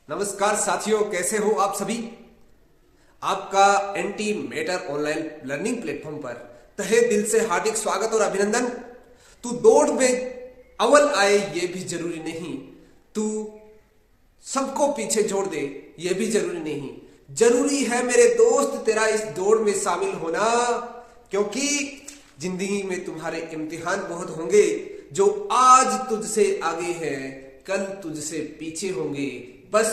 नमस्कार साथियों, कैसे हो आप सभी। आपका anti matter online learning platform पर तहे दिल से हार्दिक स्वागत और अभिनंदन। तू दौड़ में अव्वल आए ये भी जरूरी नहीं, तू सबको पीछे छोड़ दे ये भी जरूरी नहीं। जरूरी है मेरे दोस्त तेरा इस दौड़ में शामिल होना, क्योंकि जिंदगी में तुम्हारे इम्तिहान बहुत होंगे। जो आज तुझसे आगे हैं कल तुझसे पीछे होंगे। बस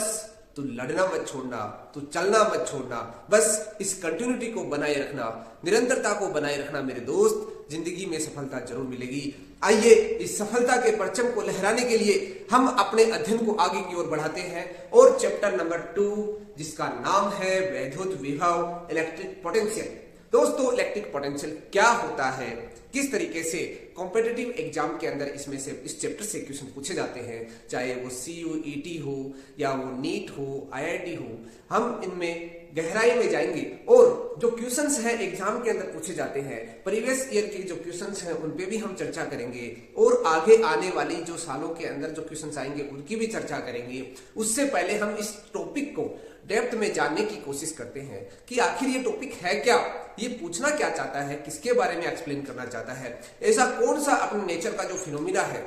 तू लड़ना मत छोड़ना, तू चलना मत छोड़ना। बस इस कंटिन्यूटी को बनाए रखना, निरंतरता को बनाए रखना मेरे दोस्त। जिंदगी में सफलता जरूर मिलेगी। आइए इस सफलता के परचम को लहराने के लिए हम अपने अध्ययन को आगे की ओर बढ़ाते हैं और चैप्टर नंबर 2 जिसका नाम है वैद्युत विभव इलेक्ट्रिक पोटेंशियल। दोस्तों, इलेक्ट्रिक पोटेंशियल क्या होता है, किस तरीके से कॉम्पिटिटिव एग्जाम के अंदर इसमें से इस चैप्टर से क्वेश्चन पूछे जाते हैं, चाहे वो CUET हो या वो नीट हो, IIT हो, हम इनमें गहराई में जाएंगे और जो क्वेश्चंस हैं एग्जाम के अंदर पूछे जाते हैं, प्रीवियस ईयर के जो क्वेश्चंस हैं उन पे भी हम चर्चा करेंगे और आगे आने वाली जो सालों के अंदर जो क्वेश्चंस आएंगे उनकी भी चर्चा करेंगे। उससे पहले हम इस टॉपिक को डेप्थ में जानने की कोशिश करते हैं कि आखिर ये टॉपिक है क्या, ये पूछना क्या चाहता है, किसके बारे में एक्सप्लेन करना चाहता है, ऐसा कौन सा अपने नेचर का जो फिनोमिना है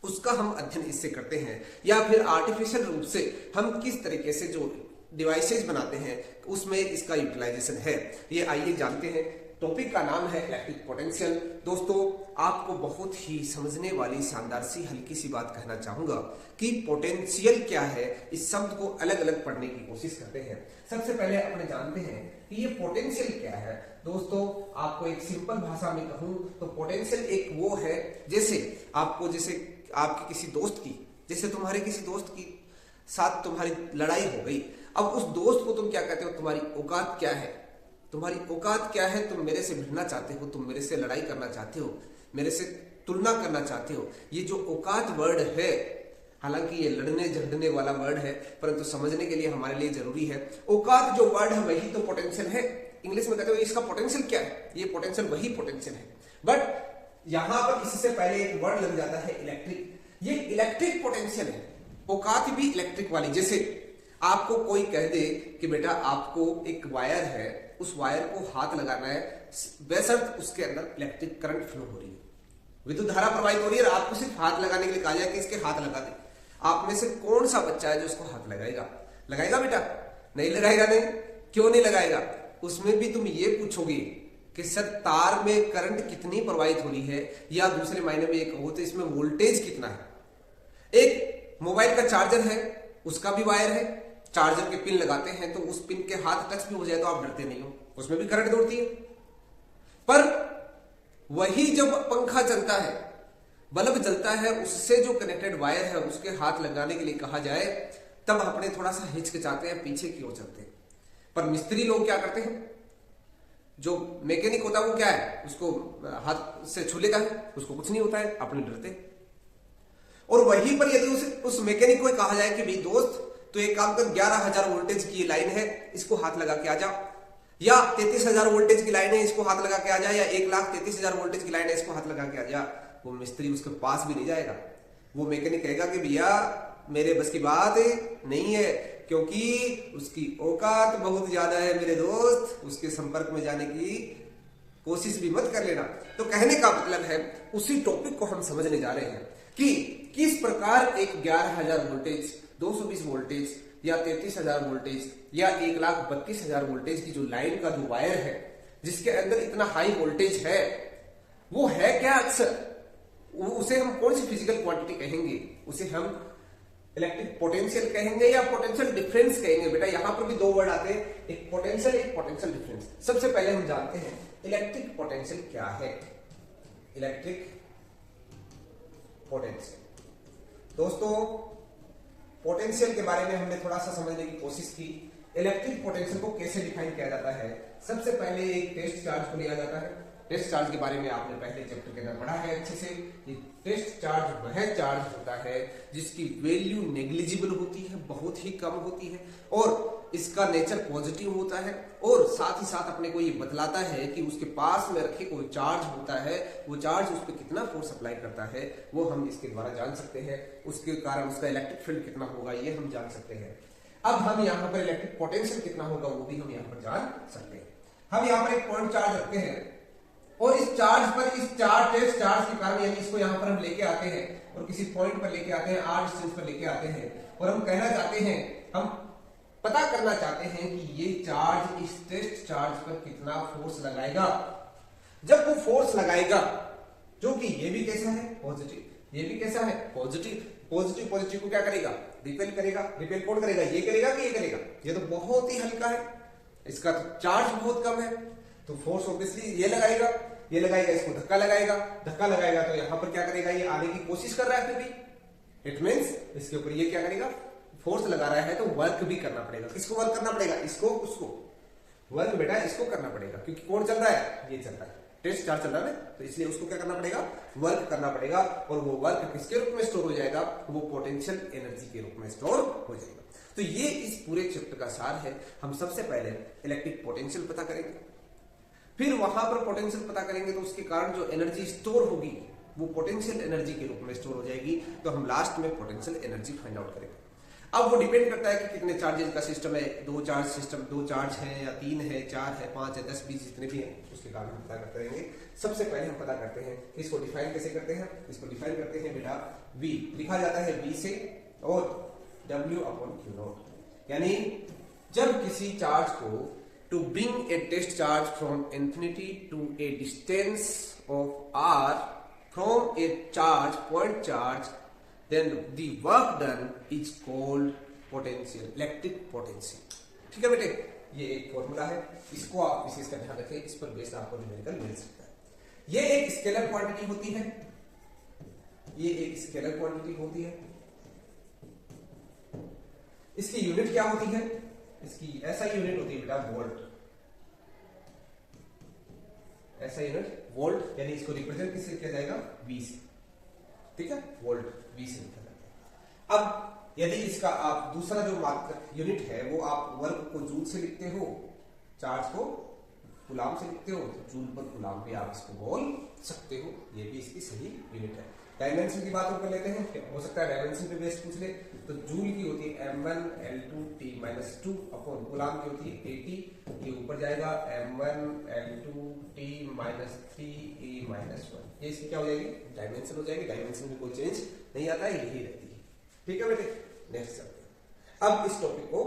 उसका हम अध्ययन इससे करते हैं, या फिर आर्टिफिशियल रूप से हम किस तरीके से जो डिवाइसेज बनाते हैं उसमें इसका यूटिलाइजेशन है। ये आइए जानते हैं। टॉपिक का नाम है इलेक्ट्रिक पोटेंशियल। दोस्तों, आपको बहुत ही समझने वाली शानदार सी हल्की सी बात कहना चाहूंगा कि पोटेंशियल क्या है। इस शब्द को अलग अलग पढ़ने की कोशिश करते हैं। सबसे पहले अपने जानते हैं कि ये पोटेंशियल क्या है। दोस्तों, आपको एक सिंपल भाषा में कहूं तो पोटेंशियल एक वो है जैसे आपके किसी दोस्त की, जैसे तुम्हारे किसी दोस्त की साथ तुम्हारी लड़ाई हो गई। अब उस दोस्त को तुम क्या कहते हो, तुम्हारी औकात क्या है, तुम्हारी औकात क्या है, तुम मेरे से भिड़ना चाहते हो, तुम मेरे से लड़ाई करना चाहते हो, मेरे से तुलना करना चाहते हो। ये जो औकात वर्ड है, हालांकि ये लड़ने झगड़ने वाला वर्ड है, परंतु समझने के लिए हमारे लिए जरूरी है। औकात जो वर्ड है वही तो पोटेंशियल है। इंग्लिश में कहते हो इसका पोटेंशियल क्या है, ये पोटेंशियल वही पोटेंशियल है। बट यहां पर इससे पहले एक वर्ड लग जाता है इलेक्ट्रिक। ये इलेक्ट्रिक पोटेंशियल है, औकात भी इलेक्ट्रिक वाली। जैसे आपको कोई कह दे कि बेटा आपको एक वायर है, उस वायर को हाथ लगाना है, बेशर्त उसके अंदर इलेक्ट्रिक करंट फ्लो हो रही है, विद्युत धारा प्रवाहित हो रही है, आपको सिर्फ हाथ लगाने के लिए कहा जाए कि इसके हाथ लगा दे। आप में से कौन सा बच्चा है जो उसको हाथ लगाएगा? लगाएगा बेटा? नहीं लगाएगा। नहीं, क्यों नहीं लगाएगा? उसमें भी तुम ये पूछोगे कि सर तार में करंट कितनी प्रवाहित हो रही है, या दूसरे मायने में एक हो तो इसमें वोल्टेज कितना है। एक मोबाइल का चार्जर है, उसका भी वायर है, चार्जर के पिन लगाते हैं तो उस पिन के हाथ टच भी हो जाए तो आप डरते नहीं हो, उसमें भी करंट दौड़ती है। पर वही जब पंखा चलता है, बल्ब जलता है, उससे जो कनेक्टेड वायर है उसके हाथ लगाने के लिए कहा जाए तब अपने थोड़ा सा हिचकिचाते हैं, पीछे की ओर चलते हैं। पर मिस्त्री लोग क्या करते हैं, जो मैकेनिक होता है वो क्या है, उसको हाथ से छू लेता है, उसको कुछ नहीं होता है, अपने डरते। और वहीं पर यदि उस मैकेनिक को कहा जाए कि भाई दोस्त तो एक काम कर, 11,000 वोल्टेज की लाइन है, इसको हाथ लगा के आ जा, या 33,000 वोल्टेज की लाइन है, इसको हाथ लगा के आ जा, या 1,33,000 वोल्टेज की लाइन है, इसको हाथ लगा के आ जा, वो मिस्त्री उसके पास भी नहीं जाएगा। वो मैकेनिक कहेगा कि भैया मेरे बस की बात नहीं है, क्योंकि उसकी औकात बहुत ज्यादा है मेरे दोस्त, उसके संपर्क में जाने की कोशिश भी मत कर लेना। तो कहने का मतलब है उसी टॉपिक को हम समझने जा रहे हैं कि किस प्रकार एक 11,000 वोल्टेज, 220 वोल्टेज या 33,000 वोल्टेज या 1,32,000 वोल्टेज की जो लाइन का जो वायर है जिसके अंदर इतना हाई वोल्टेज है, वो है क्या? अक्सर उसे हम कौन सी फिजिकल क्वांटिटी कहेंगे? उसे हम इलेक्ट्रिक पोटेंशियल कहेंगे या पोटेंशियल डिफरेंस कहेंगे। बेटा यहां पर भी दो वर्ड आते हैं, एक पोटेंशियल एक पोटेंशियल डिफरेंस। सबसे पहले हम जानते हैं इलेक्ट्रिक पोटेंशियल क्या है। इलेक्ट्रिक पोटेंशियल, दोस्तों पोटेंशियल के बारे में हमने थोड़ा सा समझने की कोशिश की। इलेक्ट्रिक पोटेंशियल को कैसे डिफाइन किया जाता है? सबसे पहले एक टेस्ट चार्ज को लिया जाता है। टेस्ट चार्ज के बारे में आपने पहले चैप्टर के अंदर पढ़ा है अच्छे से। ये टेस्ट चार्ज वह चार्ज होता है जिसकी वैल्यू नेग्लिजिबल होती है, बहुत ही कम होती है, और इसका नेचर पॉजिटिव होता है, और साथ ही साथ अपने को ये बतलाता है कि उसके पास में रखे कोई चार्ज होता है, वो चार्ज उस पर कितना फोर्स अप्लाई करता है वो हम इसके द्वारा जान सकते हैं। उसके कारण उसका इलेक्ट्रिक फील्ड कितना होगा ये हम जान सकते हैं। अब हम यहाँ पर इलेक्ट्रिक पोटेंशियल कितना होगा वो भी हम यहाँ पर जान सकते हैं। हम यहाँ पर एक पॉइंट चार्ज रखते हैं और इस चार्ज पर इस टेस्ट चार्ज के कारण यानी इसको यहाँ पर हम लेके आते हैं और किसी पॉइंट पर लेके आते हैं, r डिस्टेंस पर लेके आते हैं और हम कहना चाहते हैं, हम पता करना चाहते हैं कि ये चार्ज इस टेस्ट चार्ज पर कितना फोर्स लगाएगा। जब वो फोर्स लगाएगा, जो कि ये भी कैसा है पॉजिटिव, ये भी कैसा है पॉजिटिव, पॉजिटिव पॉजिटिव को क्या करेगा रिपेल करेगा। रिपेल कौन करेगा, ये करेगा कि ये करेगा, ये तो बहुत ही हल्का है, इसका तो चार्ज बहुत कम है, तो फोर्स ऑब्वियसली ये लगाएगा, ये लगाएगा, इसको धक्का लगाएगा, धक्का लगाएगा तो यहां पर क्या करेगा, ये आने की कोशिश कर रहा है फिर भी, इट मींस इसके ऊपर ये क्या करेगा, फोर्स लगा रहा है तो वर्क भी करना पड़ेगा। किसको वर्क करना पड़ेगा, इसको, उसको वर्क बेटा इसको करना पड़ेगा, क्योंकि कौन चल रहा है, ये चल रहा है, टेस्ट चार्ज चल रहा है, तो इसलिए उसको क्या करना पड़ेगा, वर्क करना पड़ेगा। और वो वर्क किसके रूप में स्टोर हो जाएगा, वो पोटेंशियल एनर्जी के रूप में स्टोर हो जाएगा। तो ये इस पूरे चैप्टर का सार है। हम सबसे पहले इलेक्ट्रिक पोटेंशियल पता करेंगे, फिर वहां पर पोटेंशियल पता करेंगे तो उसके कारण जो एनर्जी स्टोर होगी वो पोटेंशियल एनर्जी के रूप में स्टोर हो जाएगी। तो हम लास्ट में पोटेंशियल एनर्जी फाइंड आउट करेंगे। अब वो डिपेंड करता है कि कितने चार्जेस का सिस्टम है, दो चार्ज है या 3 है, 4 है, 5 है, 10, 20 जितने भी हैं, उसके कारण हम पता करते रहेंगे। सबसे पहले हम पता करते हैं इसको डिफाइन कैसे करते हैं। इसको डिफाइन करते हैं बेटा V लिखा जाता है V से और W/Q0, यानी जब किसी चार्ज को to bring a test charge from infinity to a distance of r from a charge point charge, then the work done is called potential, electric potential। ठीक है बेटे, ये एक फॉर्मूला है, इसको आप विशेष का ध्यान रखें, इस पर बेस्ड आपको न्यूमेरिकल मिल सकता है। ये एक स्केलर क्वांटिटी होती है, ये एक स्केलर क्वांटिटी होती है। इसकी यूनिट क्या होती है, इसकी ऐसा यूनिट होती है बेटा वोल्ट, ऐसा यूनिट वोल्ट, यानी इसको रिप्रेजेंट किससे किया जाएगा, V से, ठीक है, वोल्ट V से लिखा जाता है। अब यदि इसका आप दूसरा जो मात्रक यूनिट है वो आप वर्क को जूल से लिखते हो, चार्ज को कूलाम से लिखते हो, तो जूल पर कूलाम पे आप इसको बोल सकते हो, ये भी इसकी सही यूनिट है। डायमेंशन की बात ऊपर लेते हैं, हो सकता है डायमेंशन पे बेस्ड पूछ ले, तो जूल की होती है m1L2T-2 अपॉन कूलाम की होती है 80, ये ऊपर जाएगा m1L2T-3E-1, ये इसकी क्या हो जाएगी, डायमेंशन हो जाएगी। डायमेंशन में कोई चेंज नहीं आता है, यही रहती है। ठीक है बेटे, नेक्स्ट चलते हैं। अब इस टॉपिक को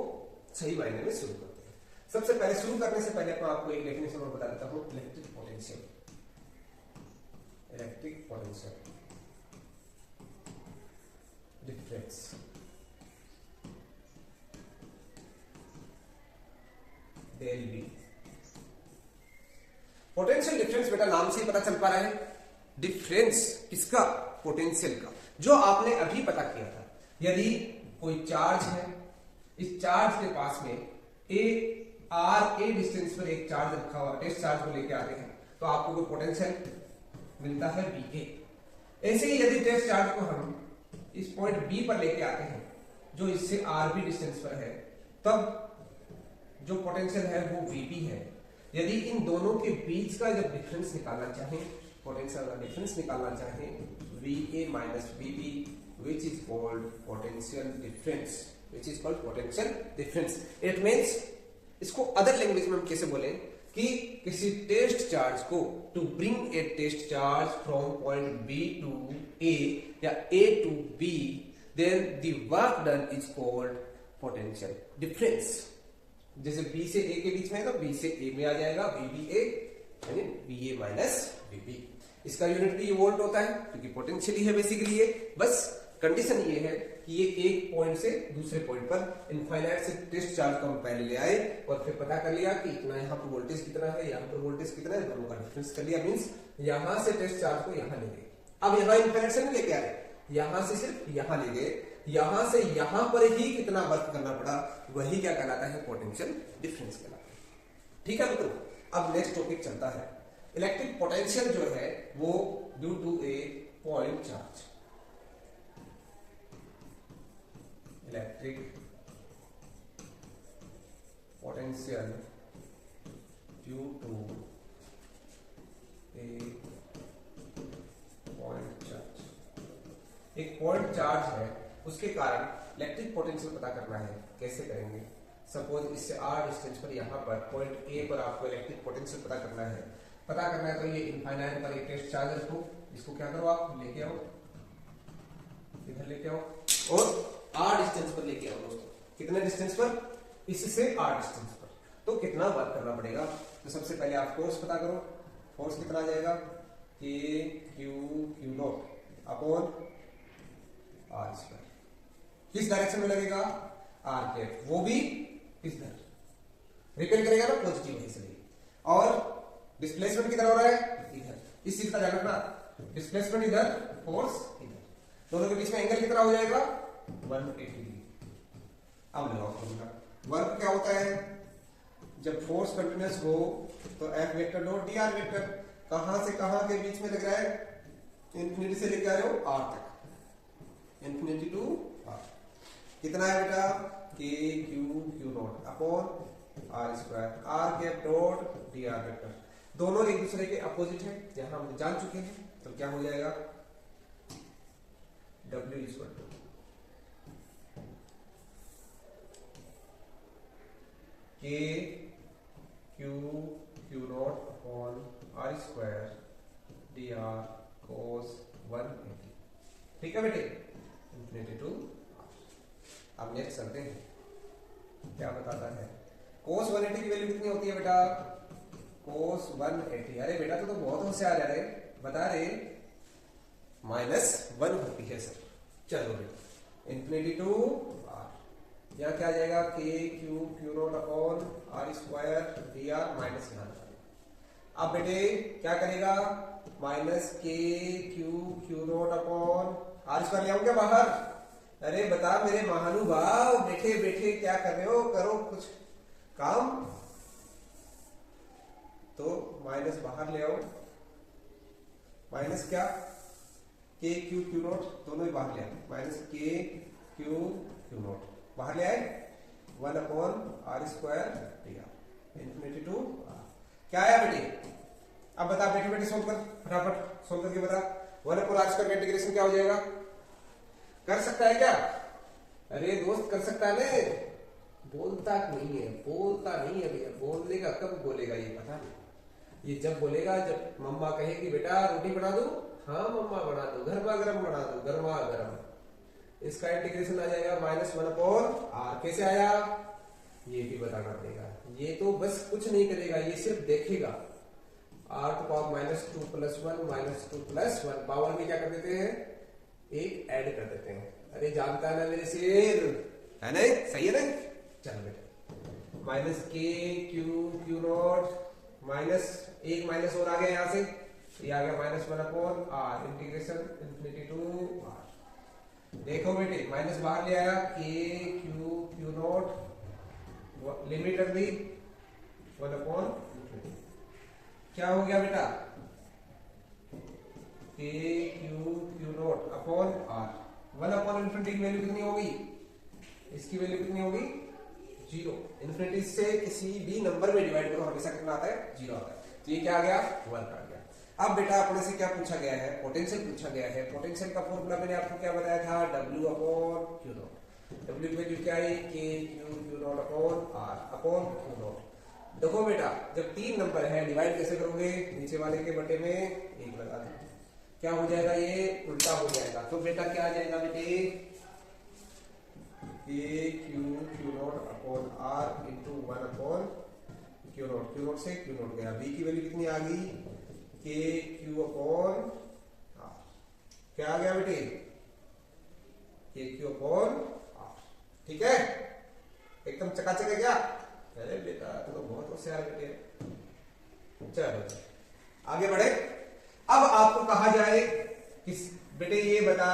सही मायने में शुरू करते हैं। सबसे पहले शुरू करने से पहले मैं आपको एक डेफिनेशन और बता देता हूं, electric potential. Electric potential difference, del V. Potential difference बेटा नाम से ही पता चल पा रहा है, डिफरेंस किसका, पोटेंशियल का, जो आपने अभी पता किया था। यदि कोई चार्ज है, इस चार्ज के पास में ए डिस्टेंस पर एक चार्ज रखा हुआ, टेस्ट चार्ज को लेके आते हैं तो आपको कोई पोटेंशियल मिलता है BA। ऐसे ही यदि टेस्ट चार्ज को हम इस पॉइंट B पर लेके आते हैं जो इससे RB डिस्टेंस पर है, तब जो पोटेंशियल है वो VB है। यदि इन दोनों के बीच का जब डिफरेंस निकालना चाहें, पोटेंशियल का डिफरेंस निकालना चाहें, VA minus VB which is called potential difference, which is called potential difference। It means इसको अदर लैंग्वेज में हम कैसे बोलें कि किसी टेस्ट चार्ज को to bring a test charge from point B to A या A to B, then the work done is called potential difference। जैसे B से A के बीच में है तो B से A में आ जाएगा VBA, यानी VA माइनस VB। इसका यूनिट भी वोल्ट होता है क्योंकि पोटेंशियल ही है बेसिकली ये। बस कंडीशन ये है कि ये एक पॉइंट से दूसरे पॉइंट पर इनफाइनाइट से टेस्ट चार्ज को हम पहले ले आए और फिर पता कर लिया कि इतना यहाँ पर वोल्टेज कितना है, यहाँ पर वोल्टेज कितना है, दोनों का डिफरेंस कर लिया। मींस यहाँ से टेस्ट चार्ज को यहाँ ले गए, अब यहाँ इनफाइनाइट से नहीं लेके आए, यहाँ से सिर्फ यहाँ ले गए, यहाँ से यहाँ पर ही कितना वर्क करना पड़ा, वही क्या कहलाता है, पोटेंशियल डिफरेंस कहलाता है। ठीक है मित्रों, अब नेक्स्ट टॉपिक चलता है। इलेक्ट्रिक पोटेंशियल जो है वो due to a point charge, electric potential due to a point charge. एक पॉइंट चार्ज है, उसके कारण इलेक्ट्रिक पोटेंशियल पता करना है, कैसे करेंगे? सपोज इससे r डिस्टेंस पर यहाँ पर पॉइंट A पर आपको इलेक्ट्रिक पोटेंशियल पता करना है। तो ये इनफाइनाइट पर एक टेस्ट चार्ज रखो, इसको क्या करो, आप लेके आओ, इधर लेके आओ और r डिस्टेंस पर लेके आओ दोस्तों। कितने डिस्टेंस पर? इससे r डिस्टेंस पर। तो कितना वर्क करना पड़ेगा? तो सबसे पहले आप फोर्स पता करो। फोर्स कितना आ जाएगा? K Q not upon r square. किस डायरेक्शन में लगेगा? r कैप, वो भी इधर रिपेल करेगा ना पॉजिटिव है इसलिए। और डिस्प्लेसमेंट किधर हो रहा है? इधर। इस चीज का ध्यान रखना, डिस्प्लेसमेंट इधर, फोर्स इधर, दोनों के बीच में एंगल कितना हो जाएगा? 180 डिग्री। अब लगाओ फॉर्मूला। वर्क क्या होता है? जब फोर्स कंटिन्यूअस हो तो F vector dot dr vector, कहां से कहां के बीच में लग रहा है? इंफिनिटी से लेके आ रहे हो r तक, इंफिनिटी टू r। कितना है बेटा? K Q not upon r square, r cap dot dr vector. दोनों एक दूसरे के अपोजिट है, जहां हम जान चुके हैं। तो क्या हो जाएगा? W equal to K Q not upon r square dr cos 180। ठीक है बेटे, इंफिनिटी टू r। अब नेक्स्ट चलते हैं, क्या बताता है? cos 180 की वैल्यू कितनी होती है बेटा? cos 180, अरे बेटा तो बहुत होशियार है, बता रहे -1 होती है सर। चलो बेटा, इंफिनिटी टू r, यहाँ क्या आ जाएगा? K Q not upon r square dr minus यहाँ। अब बेटे क्या करेगा? Minus K Q not upon r square ले आऊं क्या बाहर? अरे बता मेरे महानुभाव, बैठे बैठे क्या कर रहे हो? करो कुछ काम। तो माइनस बाहर ले आओ, माइनस क्या? K Q नॉट, दोनों ही बाहर ले आए, माइनस K Q नॉट बाहर ले आए, 1 upon r square dr infinity to r। क्या आया बेटे? अब बता, बैठे बैठे सोल्व कर, फटाफट सोल्व करके बता। 1 अपॉन r स्क्वायर का इंटीग्रेशन क्या हो जाएगा? कर सकता है क्या? अरे दोस्त कर सकता है ना? बोलता नहीं है, बोलता नहीं है भैया। बोलेगा कब बोलेगा ये पता नहीं। ये जब बोलेगा जब मम्मा कहेगी बेटा रोटी बना दो, हाँ मम्मा बना दो, गर्मा गर्म बना दो, गर्मा गर्म। इसका इंटीग्रेशन आ जाएगा -1 अपॉन r। कैसे आया ये भी बताना पड़ेगा। ये तो बस कुछ नहीं करेगा, ये सिर्फ देखेगा। r to power -2 + 1 -2 + 1 पावर में क्या कर देते हैं? एक ऐड कर देते हैं। अरे जानता है ना मेरे शेर, है ना? सही है ना? चलो बेटा, minus K Q not minus एक माइनस और आ गया यहाँ से, ये आ गया -1 upon r integration infinity to r। देखो बेटे माइनस बाहर ले आया, K Q नॉट लिमिट रख दी 1 अपॉन इंफिनिटी। क्या हो गया बेटा? K Q not upon r। 1 upon infinity की वैल्यू कितनी होगी? इसकी वैल्यू कितनी होगी? 0। इंफिनिटी से किसी भी नंबर में डिवाइड करो, हमेशा कितना आता है? 0 आता है। तो ये क्या आ गया? 1 आ गया। अब बेटा अपने से क्या पूछा गया है? पोटेंशियल पूछा गया है। पोटेंशियल का फॉर्मूला मैंने आपको क्या बताया था? W upon Q not. W की वैल्यू क्या आई? K Q not upon R upon Q not. देखो बेटा जब 3 नंबर है डिवाइड कैसे करोगे? नीचे वाले के बटे में 1 लगा दो, क्या हो जाएगा? ये उल्टा हो जाएगा। तो बेटा क्या आ जाएगा बेटे? K Q not upon R into 1 upon Q not. Q not से Q नॉट गया। B की वैल्यू कितनी आ गई? K Q upon R। क्या आ गया बेटे? K Q upon R। ठीक है, एकदम चकाचक है क्या? अरे बेटा तो बहुत होशियार बेटे। चलो आगे बढ़े। अब आपको कहा जाए कि बेटे ये बता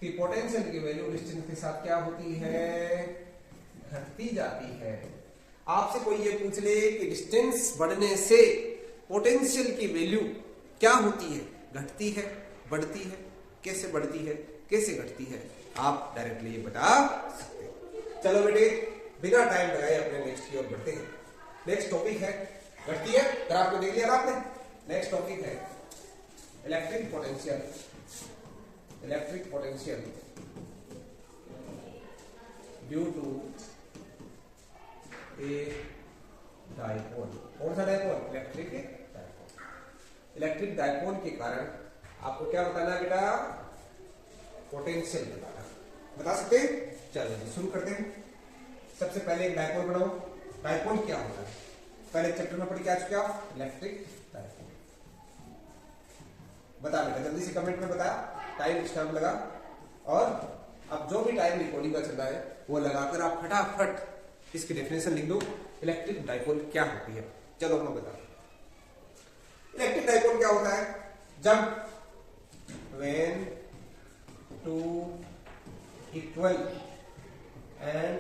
कि पोटेंशियल की वैल्यू डिस्टेंस के साथ क्या होती है? घटती जाती है। आपसे कोई ये पूछ ले कि डिस्टेंस बढ़ने से पोटेंशियल की वैल्यू क्या होती है? घटती है, बढ़ती है? कैसे बढ़ती है, कैसे घटती है? आप डायरेक्टली ये बता सकते हो। चलो बेटे बिना टाइम लगाए अपने नेक्स्ट की ओर बढ़ते हैं। नेक्स्ट टॉपिक है, घटती है, ग्राफ में देख लिया ना आपने। नेक्स्ट टॉपिक है electric potential. Electric potential due to a dipole. कौन सा dipole? Electric dipole. Electric dipole के कारण आपको क्या बताना है बेटा? पोटेंशियल बताना। बता सकते हैं? चलिए शुरू करते हैं। सबसे पहले एक डाइपोल बनाओ। डाइपोल क्या होता है? पहले चैप्टर में पढ़ के आ चुके आप, इलेक्ट्रिक डाइपोल। बता बेटा जल्दी से कमेंट में बता, टाइम स्टैम्प लगा, और अब जो भी टाइम रिकॉर्डिंग का चल रहा है वो लगाकर आप फटाफट इसकी डेफिनेशन लिख दो। इलेक्ट्रिक डाइपोल क्या होती है? चलो मैं बता। इलेक्ट्रिक डाइपोल क्या होता है? जब when two equal and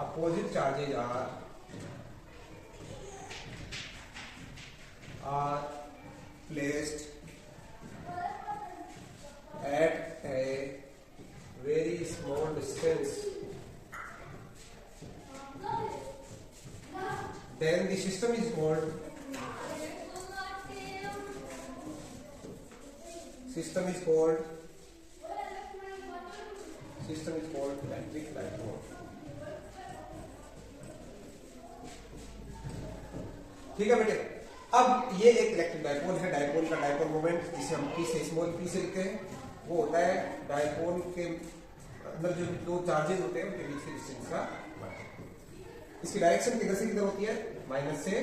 opposite charges are placed at a very small distance, then the system is called electric dipole. ठीक है बेटे। अब ये एक इलेक्ट्रिक डाइपोल है। डाइपोल का डाइपोल मोमेंट जिसे हम पी से स्मॉल पी से लिखते हैं वो होता है डाइपोल के अंदर जो दो चार्जेस होते हैं उनके बीच के डिस्टेंस का वर्ग। इसकी डायरेक्शन किधर से किधर होती है? माइनस से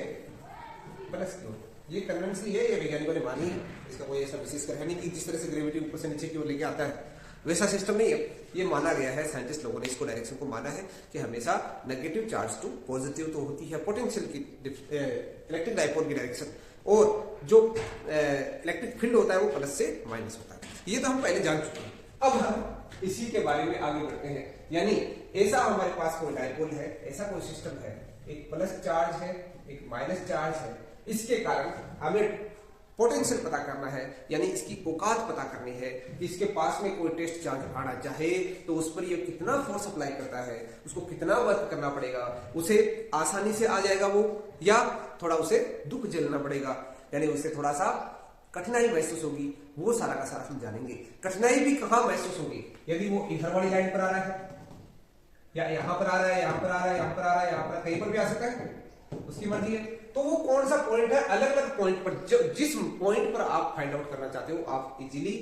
प्लस की ओर। ये कन्वेंशनली है, ये वैज्ञानिकों ने मानी है। इसका कोई ऐसा विशेष है नहीं कि जिस तरह से ग्रेविटी ऊपर से नीचे की ओर लेके आता है वैसा सिस्टम नहीं है। ये माना गया है, साइंटिस्ट लोगों ने इसको डायरेक्शन को माना है कि हमेशा नेगेटिव चार्ज टू पॉजिटिव तो होती है पोटेंशियल की इलेक्ट्रिक डाइपोल की डायरेक्शन, और जो इलेक्ट्रिक फील्ड होता है वो प्लस से माइनस होता है। ये तो हम पहले जान चुके हैं। अब हम इसी के बारे में आगे बढ़ते हैं। यानी ऐसा हमारे पास कोई डाइपोल है, ऐसा कोई सिस्टम है, एक प्लस चार्ज है, एक माइनस चार्ज है। इसके कारण हमें पोटेंशियल पता करना है, यानी इसकी औकात पता करनी है। इसके पास में कोई टेस्ट चार्ज आना चाहे तो उस पर ये कितना फोर्स अप्लाई करता है, उसको कितना वर्क करना पड़ेगा, उसे आसानी से आ जाएगा वो, या थोड़ा उसे दुख झेलना पड़ेगा, यानी उसे थोड़ा सा कठिनाई महसूस होगी। वो सारा का सारा हम जानेंगे। कठिनाई भी कहां महसूस होगी? यदि वो इधर वाली लाइन पर आ रहा है, या यहां पर आ रहा है, यहां पर आ रहा है, यहां पर आ रहा है, यहां पर कहीं पर भी आ सकता है, उसकी मर्जी है। तो वो कौन सा पॉइंट है? अलग अलग पॉइंट पर, जिस पॉइंट पर आप फाइंड आउट करना चाहते हो आप इजीली,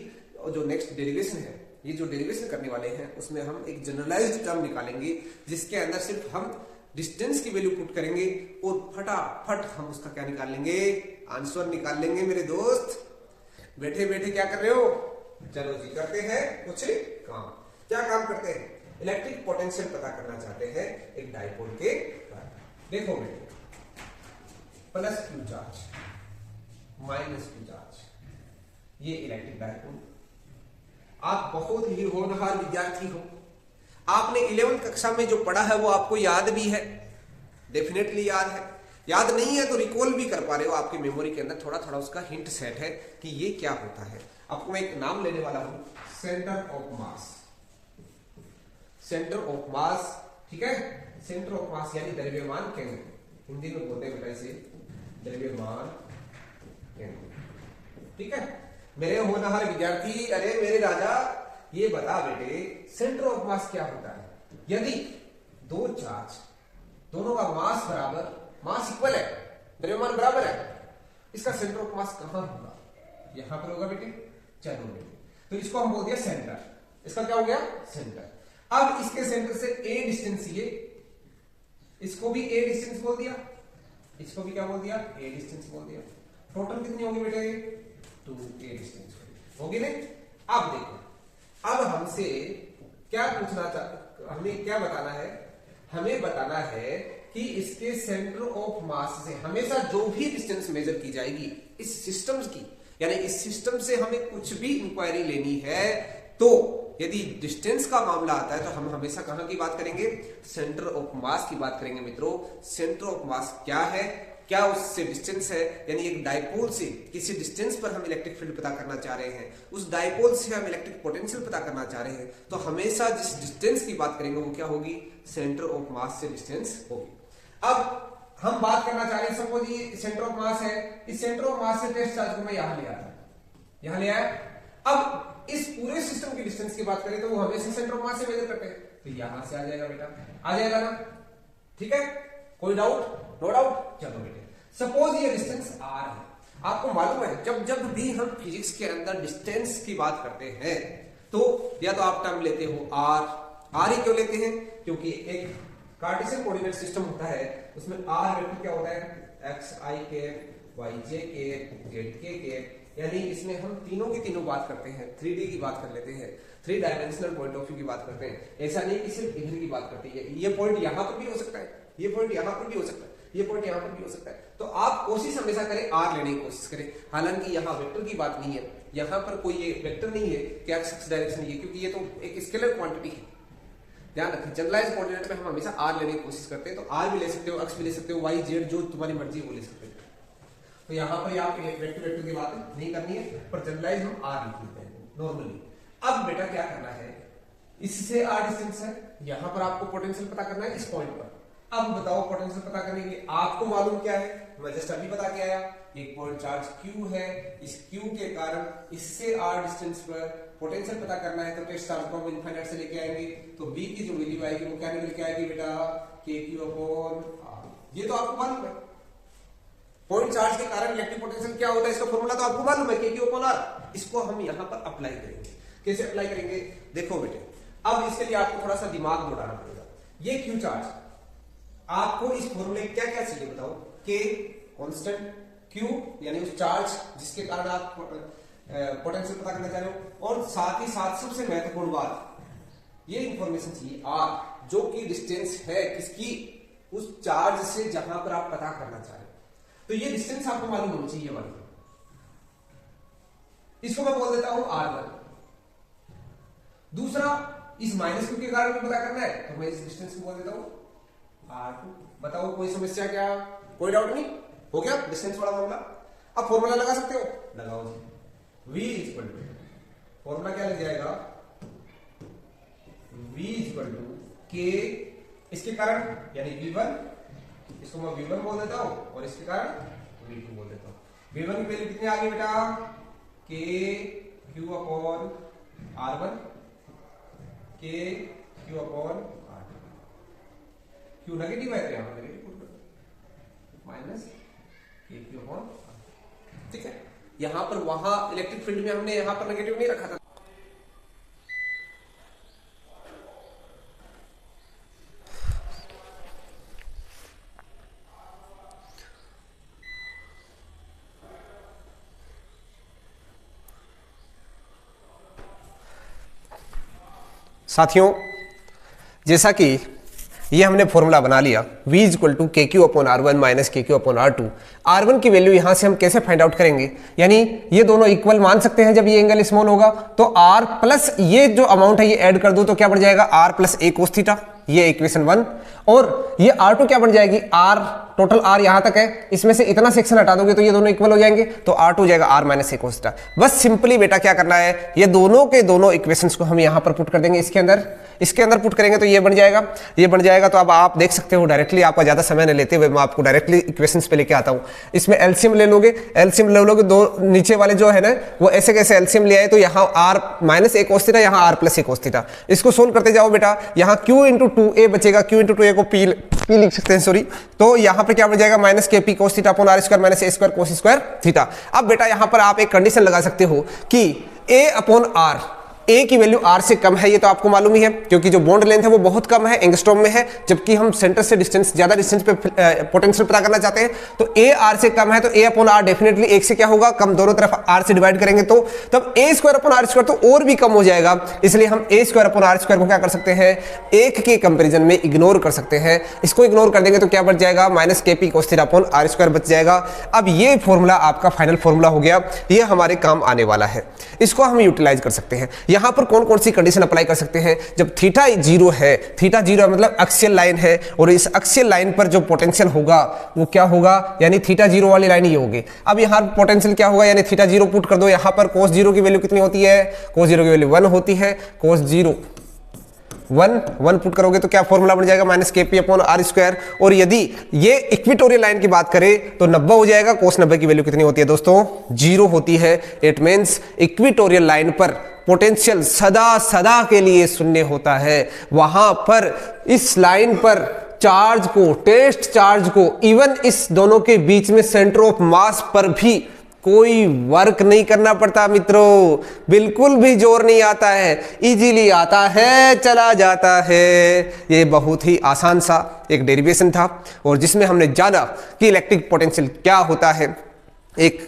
जो नेक्स्ट डेरिवेशन है, ये जो डेरिवेशन करने वाले हैं उसमें हम एक जनरलाइज्ड टर्म निकालेंगे जिसके अंदर सिर्फ हम डिस्टेंस की वैल्यू पुट करेंगे और फटाफट हम उसका क्या निकाल लेंगे? आंसर निकाल लेंगे। मेरे दोस्त बैठे बैठे क्या कर रहे हो? चलो जी करते हैं कुछ काम। क्या काम करते हैं? इलेक्ट्रिक पोटेंशियल पता करना चाहते हैं एक डाइपोल के कारण। देखो बेटे, plus Q charge minus Q charge, ये इलेक्ट्रिक डाइपोल। आप बहुत ही होनहार विद्यार्थी हो, आपने 11वीं कक्षा में जो पढ़ा है वो आपको याद भी है, डेफिनेटली याद है। याद नहीं है तो रिकॉल भी कर पा रहे हो, आपकी मेमोरी के अंदर थोड़ा थोड़ा उसका हिंट सेट है कि ये क्या होता है। आपको मैं एक नाम लेने वाला हूं, centre of mass. Centre of mass, ठीक है। सेंटर ऑफ मास यानी द्रव्यमान केंद्र, हिंदी में बोलते हैं बेटा इसे द्रव्यमान केंद्र, ठीक है। मेरे होनहार विद्यार्थी, अरे मेरे राजा, ये बता बेटे सेंटर ऑफ मास क्या होता है? यदि दो चार्ज, दोनों का मास बराबर, मास इक्वल है, द्रव्यमान बराबर है, इसका सेंटर ऑफ मास कहां होगा? यहां पर होगा बेटे। चलो बेटे, तो इसको हम बोल दिया सेंटर, इसका क्या हो गया? सेंटर। अब इसके सेंटर से ए डिस्टेंस, ये इसको भी ए डिस्टेंस बोल दिया, इसको भी क्या बोल दिया? ए डिस्टेंस बोल दिया। टोटल कितनी होगी बेटे? 2a डिस्टेंस होगी नहीं। अब देखो, अब हमसे क्या पूछना चाहते, हमें क्या बताना है? हमें बताना है कि इसके सेंटर ऑफ मास से हमेशा जो भी डिस्टेंस मेजर की जाएगी इस सिस्टम की, यानी इस सिस्टम से हमें कुछ भी इंक्वायरी लेनी है तो यदि डिस्टेंस का मामला आता है तो हम हमेशा कहां की बात करेंगे? सेंटर ऑफ मास की बात करेंगे। मित्रों, सेंटर ऑफ मास क्या है, क्या उससे डिस्टेंस है, यानी एक डाइपोल से किसी डिस्टेंस पर हम इलेक्ट्रिक फील्ड पता करना चाह रहे हैं, उस डाइपोल से हम इलेक्ट्रिक पोटेंशियल पता करना चाह रहे हैं, तो हमेशा जिस डिस्टेंस की बात करेंगे वो क्या होगी? सेंटर ऑफ मास से डिस्टेंस होगी। अब हम बात करना चाह रहे हैं, सपोज ये सेंटर ऑफ मास है, इस सेंटर ऑफ मास से टेस्ट चार्ज को मैं यहां ले आता, यहां ले आया। अब इस पूरे सिस्टम की डिस्टेंस की बात करें तो वो हमेशा सेंटर ऑफ मास से मेजर करते हैं, तो यहां से आ जाएगा बेटा, आ जाएगा ना, ठीक है, कोई डाउट? No doubt. चलो बेटे, सपोज ये डिस्टेंस आर है, आपको मालूम है जब जब भी हम फिजिक्स के अंदर डिस्टेंस की बात करते हैं तो या तो आप टर्म लेते हो आर ही क्यों लेते हैं? क्योंकि एक कार्टेशियन कोऑर्डिनेट सिस्टम होता है, उसमें आर वेक्टर क्या होता है? एक्स आई के, वाई जे के, जेड के, यानी इसमें हम तीनों की तीनों बात करते हैं, 3D की बात कर लेते हैं, 3 डायमेंशनल पॉइंट ऑफ व्यू की बात करते हैं। ऐसा नहीं कि सिर्फ इधर की बात करते हैं, ये पॉइंट यहां पर भी हो सकता है, ये पॉइंट यहां पर भी हो सकता है, ये पॉइंट यहां पर भी हो सकता है। तो आप कोशिश हमेशा करें आर लेने की कोशिश करें। हालांकि यहाँ वेक्टर की बात नहीं है, यहाँ पर कोई ये वेक्टर नहीं है कि एक्स डायरेक्शन है, क्योंकि ये तो एक स्केलर क्वांटिटी है। ध्यान रखें, जनरलाइज कोऑर्डिनेट में हम हमेशा आर लेने की कोशिश करते हैं। तो आर भी ले सकते हो, एक्स भी ले सकते हो, वाई जेड जो तुम्हारी मर्जी वो ले सकते हो। तो यहाँ पर आप वेक्टर की बात नहीं करनी है, पर जनरलाइज हम आर लिख लेते हैं नॉर्मली। अब बेटा क्या करना है, इससे आर डिस्टेंस है, यहां पर आपको पोटेंशियल पता करना है इस पॉइंट पर। अब बताओ पोटेंशियल पता करने के लिए आपको मालूम क्या है? मैं जस्ट अभी बता के आया, एक पॉइंट चार्ज Q है, इस Q के कारण इससे r डिस्टेंस पर पोटेंशियल पता करना है। तो टेस्ट चार्ज को हम इनफाइनाइट से लेके आएंगे, तो B की जो वैल्यू आएगी वो क्या निकल के आएगी बेटा? KQ/R। ये तो आपको मालूम है, पॉइंट चार्ज के कारण इलेक्ट्रिक पोटेंशियल क्या होता है, इसका फॉर्मूला तो आपको मालूम है, KQ/R। इसको हम यहां पर अप्लाई करेंगे। कैसे अप्लाई करेंगे? देखो बेटे, अब इसके लिए आपको थोड़ा सा दिमाग दौड़ाना पड़ेगा। ये Q चार्ज, आपको इस फॉर्मूले क्या क्या चाहिए बताओ? K कांस्टेंट, Q यानी उस चार्ज जिसके कारण आप पोटेंशियल पता करना चाह रहे हो, और साथ ही साथ सबसे महत्वपूर्ण बात ये इंफॉर्मेशन चाहिए R, जो कि डिस्टेंस है किसकी? उस चार्ज से जहां पर आप पता करना चाह रहे हो। तो ये डिस्टेंस आपको मालूम होनी चाहिए वाली, इसको मैं बोल देता हूं R1। दूसरा, इस माइनस Q के कारण भी पता करना है, तो मैं इस डिस्टेंस को बोल देता हूं R2। बताओ कोई समस्या क्या? कोई डाउट नहीं? हो गया डिस्टेंस वाला मामला। अब फॉर्मूला लगा सकते हो, लगाओ जी। V इक्वल टू, फॉर्मूला क्या लग जाएगा? V इक्वल टू K, इसके कारण यानी V1, इसको मैं V1 बोल देता हूं, और इसके कारण V2 बोल देता हूं। V1 की वैल्यू कितनी आ गई बेटा? KQ/R1, KQ/R2। क्यू नेगेटिव है तो यहां नेगेटिव पुट कर दो, माइनस KQ/R। ठीक है, यहां पर वहां इलेक्ट्रिक फील्ड में हमने यहां पर नेगेटिव नहीं रखा था। साथियों, जैसा कि ये हमने फॉर्मूला बना लिया, V equal to KQ/R1 minus KQ/R2। R1 की वैल्यू यहां से हम कैसे फाइंड आउट करेंगे? यानी ये दोनों इक्वल मान सकते हैं जब ये एंगल स्मॉल होगा, तो R प्लस ये जो अमाउंट है ये ऐड कर दो तो क्या बढ़ जाएगा? R plus a cos theta, ये इक्वेशन 1। और ये R2 क्या बन जाएगी? R, टोटल R यहां तक है, इसमें से इतना सेक्शन हटा दोगे तो ये दोनों इक्वल हो जाएंगे, तो R2 हो जाएगा R minus a cos theta. बस सिंपली बेटा क्या करना है, ये दोनों के दोनों इक्वेशंस को हम यहां पर पुट कर देंगे इसके अंदर पुट करेंगे तो ये बन जाएगा। तो अब आप देख सकते हो डायरेक्टली, आपका ज्यादा समय नहीं लेते हुए मैं आपको डायरेक्टली इक्वेशंस पे लेके आता हूं। इसमें एलसीएम ले लोगे, दो नीचे वाले जो है ना वो ऐसे कैसे एलसीएम ले आए, तो यहाँ R minus a cos theta, यहाँ R plus a cos theta. इसको सोल्व करते जाओ बेटा, यहाँ Q इंटू 2a बचेगा, Q इंटू 2a को P लिख सकते हैं, सॉरी। तो यहाँ पर क्या बन जाएगा? Minus KP cos theta upon R square minus a square cos square theta. अब बेटा यहाँ पर आप एक कंडीशन लगा सकते हो कि a अपॉन R, ए की वैल्यू आर से कम है, ये तो आपको मालूम ही है, क्योंकि जो बॉन्ड लेंथ है वो बहुत कम है, एंगस्ट्रॉम में है, जबकि हम सेंटर से डिस्टेंस, ज्यादा डिस्टेंस पे पोटेंशियल पता करना चाहते हैं। तो ए आर से कम है, तो ए अपॉन आर डेफिनेटली एक से क्या होगा? कम। दोनों तरफ आर से डिवाइड करेंगे तो तब ए स्क्वायर अपॉन आर स्क्वायर तो और भी कम हो जाएगा, इसलिए हम ए स्क्वायर अपॉन आर स्क्वायर को क्या कर सकते हैं? एक के कंपेरिजन में इग्नोर कर सकते हैं। इसको इग्नोर कर देंगे तो क्या बच जाएगा? Minus K P cos theta upon r square बच जाएगा। अब ये फॉर्मूला आपका फाइनल फॉर्मूला हो गया, ये हमारे काम आने वाला है, इसको हम यूटिलाइज कर सकते हैं। यहां पर कौन कौन सी कंडीशन अप्लाई कर सकते हैं? जब थीटा जीरो है, थीटा जीरो मतलब एक्सियल लाइन है, और इस एक्सियल लाइन पर जो पोटेंशियल होगा वो क्या होगा? यानी थीटा जीरो वाली लाइन ये होगी। अब यहां पोटेंशियल क्या होगा? यानी थीटा जीरो पुट कर दो, यहां पर कोस जीरो की वैल्यू कितनी होती है? कोस जीरो की वैल्यू 1 होती है, कोस जीरो 1 पुट करोगे तो क्या फॉर्मूला बन जाएगा, -kp/r²। और यदि ये इक्विटोरियल लाइन की बात करें तो 90 हो जाएगा। cos 90 की वैल्यू कितनी होती है दोस्तों, 0 होती है। इट मीन्स इक्विटोरियल लाइन पर पोटेंशियल सदा के लिए शून्य होता है। वहां पर इस लाइन पर चार्ज को, टेस्ट चार्ज को, इवन इस दोनों के बीच में सेंटर ऑफ मास पर भी कोई वर्क नहीं करना पड़ता मित्रों, बिल्कुल भी जोर नहीं आता है, इजीली आता है चला जाता है। ये बहुत ही आसान सा एक डेरिवेशन था और जिसमें हमने जाना कि इलेक्ट्रिक पोटेंशियल क्या होता है एक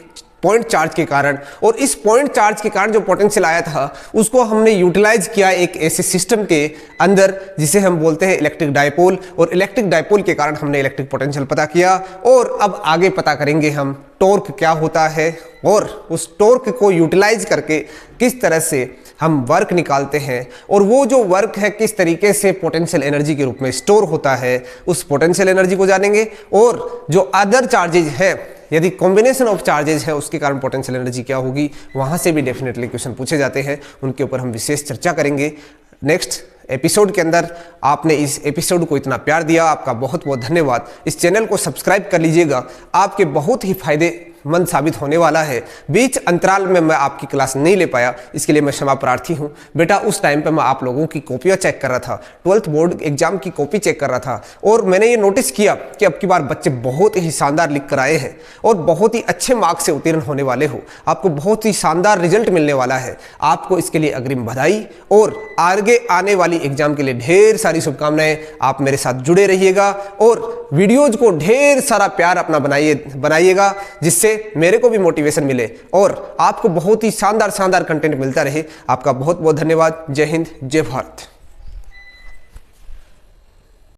पॉइंट चार्ज के कारण, और इस पॉइंट चार्ज के कारण जो पोटेंशियल आया था उसको हमने यूटिलाइज किया एक ऐसे सिस्टम के अंदर जिसे हम बोलते हैं इलेक्ट्रिक डायपोल। और इलेक्ट्रिक डायपोल के कारण हमने इलेक्ट्रिक पोटेंशियल पता किया। और अब आगे पता करेंगे हम टॉर्क क्या होता है और उस टॉर्क को यूटिलाइज करके किस तरह से हम वर्क निकालते हैं, और वो जो वर्क है किस तरीके से पोटेंशियल एनर्जी के रूप में स्टोर होता है, उस पोटेंशियल एनर्जी को जानेंगे। और जो अदर चार्जेज है, यदि कॉम्बिनेशन ऑफ चार्जेज है उसके कारण पोटेंशियल एनर्जी क्या होगी, वहां से भी डेफिनेटली क्वेश्चन पूछे जाते हैं, उनके ऊपर हम विशेष चर्चा करेंगे नेक्स्ट एपिसोड के अंदर। आपने इस एपिसोड को इतना प्यार दिया, आपका बहुत बहुत धन्यवाद। इस चैनल को सब्सक्राइब कर लीजिएगा, आपके बहुत ही फायदेमंद साबित होने वाला है। बीच अंतराल में मैं आपकी क्लास नहीं ले पाया, इसके लिए मैं क्षमा प्रार्थी हूँ बेटा। उस टाइम पे मैं आप लोगों की कॉपियाँ चेक कर रहा था, 12th बोर्ड एग्जाम की कॉपी चेक कर रहा था, और मैंने ये नोटिस किया कि अब की बार बच्चे बहुत ही शानदार लिख कर आए हैं और बहुत ही अच्छे मार्क्स से उत्तीर्ण होने वाले हो, आपको बहुत ही शानदार रिजल्ट मिलने वाला है। आपको इसके लिए अग्रिम बधाई और आगे आने वाली एग्जाम के लिए ढेर सारी शुभकामनाएं। आप मेरे साथ जुड़े रहिएगा और वीडियोज को ढेर सारा प्यार अपना बनाइएगा, जिससे मेरे को भी मोटिवेशन मिले और आपको बहुत ही शानदार कंटेंट मिलता रहे। आपका बहुत बहुत धन्यवाद। जय हिंद, जय भारत।